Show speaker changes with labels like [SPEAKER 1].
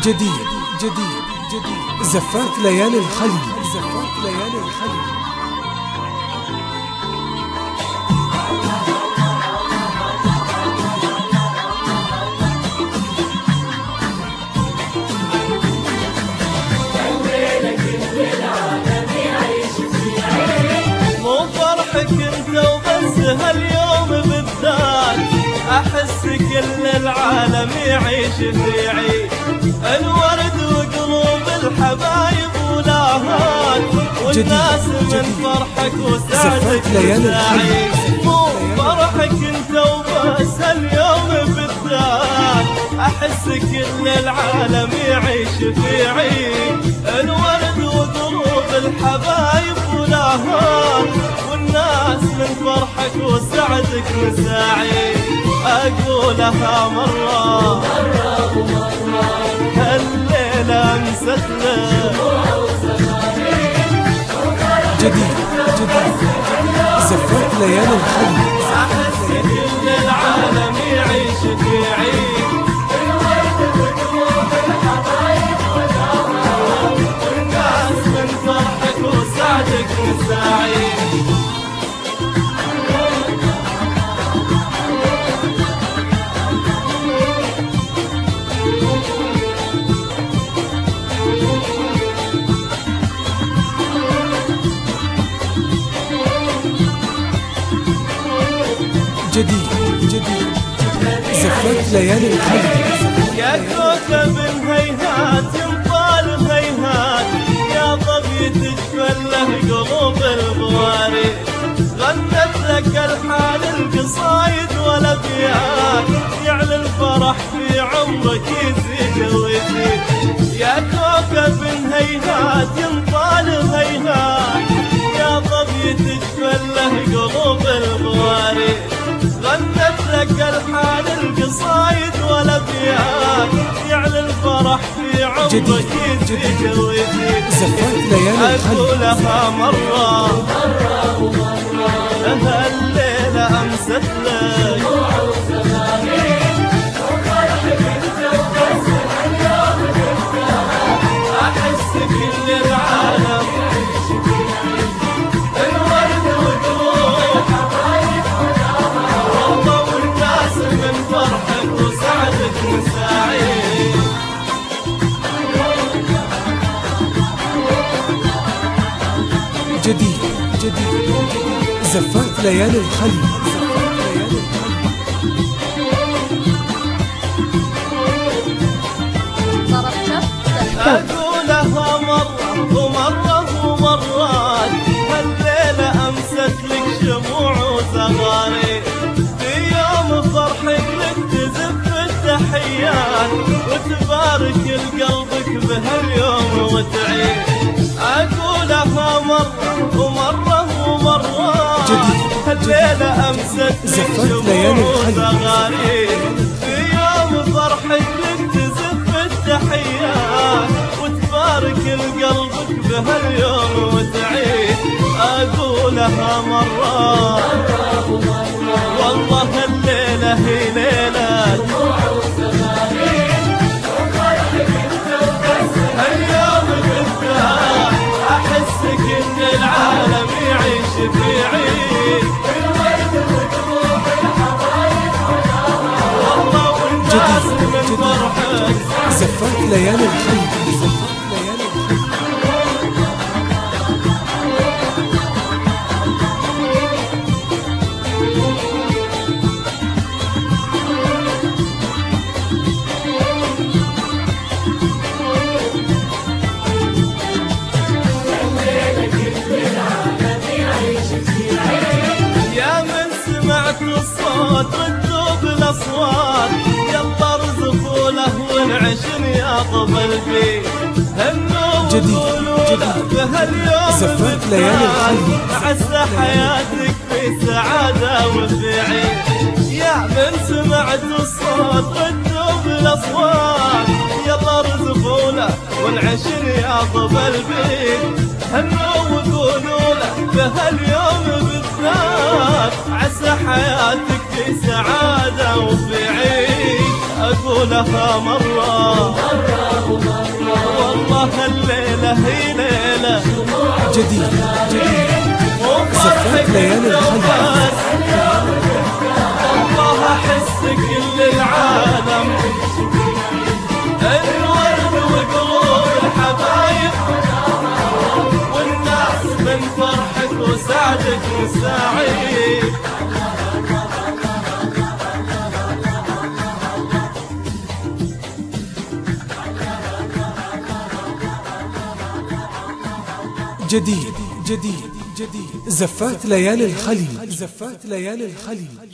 [SPEAKER 1] جديد جديد جديد زفات ليالي الخلي، زفات ليالي الخلي.
[SPEAKER 2] مو فرحك انت وبس هاليوم بالذات، احس كل العالم يعيش في عيد الورد وقلوب الحبايب ولاهات، والناس من فرحك وسعدك سعيد. مو فرحك انت وبس هاليوم بالذات، احس كل العالم يعيش في عيد الورد وقلوب الحبايب ولاهات، والناس من فرحك وسعدك مساعي. أقولها مرة هالليلة أمستنا
[SPEAKER 1] جديد جديد زفات ليالي الخلي.
[SPEAKER 2] أحس كل العالم يعيش في عيد الورد وقلوب الحبايب ولاهات، والناس من فرحك وسعدك مساعي.
[SPEAKER 1] جديد جديد زفات ليالي الخلي.
[SPEAKER 2] يا كوكب هيهات ينطال هيهات، يا ظبي تجفله قلوب البواري، غنت لك الحال القصايد والابيات، يعلى الفرح في عمرك يزيد ويزيد. يا كوكب هيهات ينطال هيهات، يا ظبي تجفله قلوب البواري، غنت لك الحال القصايد والابيات، يعلى الفرح في عمرك يزيد ويزيد.
[SPEAKER 1] زفات ليالي الخلي.
[SPEAKER 2] أقولها مرة هالليلة أمست لك أحس كل العالم الورد وقلوب والله، والناس من فرحك وسعدك مساعي.
[SPEAKER 1] جديد جديد زفات ليالي الخلي.
[SPEAKER 2] أقولها مرة ومرة ومرات هالليلة أمست لك شموع وزغاري، في يوم فرحك لك تزف التحيات، وتبارك لقلبك بهاليوم وتعيد. أقولها مرة ومرة ومرات هالليلة أمست لك شموع وزغاري، في يوم فرحك لك تزف التحيات، وتبارك لقلبك بهاليوم وتعيد. أقولها مرة والله الليلة هي ليلة اليوم بالذات، أحس كل العالم يعيش في عيد والله، والناس من فرحك
[SPEAKER 1] زفات ليالي الخلي. زفات ليالي الخلي.
[SPEAKER 2] يا من سمعت الصوت ردوا بالاصوات، يلا ارزقوا له ونعشن يا طبل فيه، هنوا وقولوا له بهاليوم
[SPEAKER 1] زفات ليالي الخلي.
[SPEAKER 2] عسى حياتك في سعادة وفي عيد. يا من سمعت الصوت ردوا بالاصوات، يلا ارزقوا له ونعشن يا طبل فيه، هنوا وقولوا له بهاليوم بالذات، عسى حياتك في سعادة وفي عيد. أقولها مرة
[SPEAKER 1] جديد زفات ليالي الخليج.
[SPEAKER 2] والله احس كل العالم الورد وقلوب الحبايب، والناس من فرحك وسعدك مستعيد.
[SPEAKER 1] جديد زفات ليالي الخليج.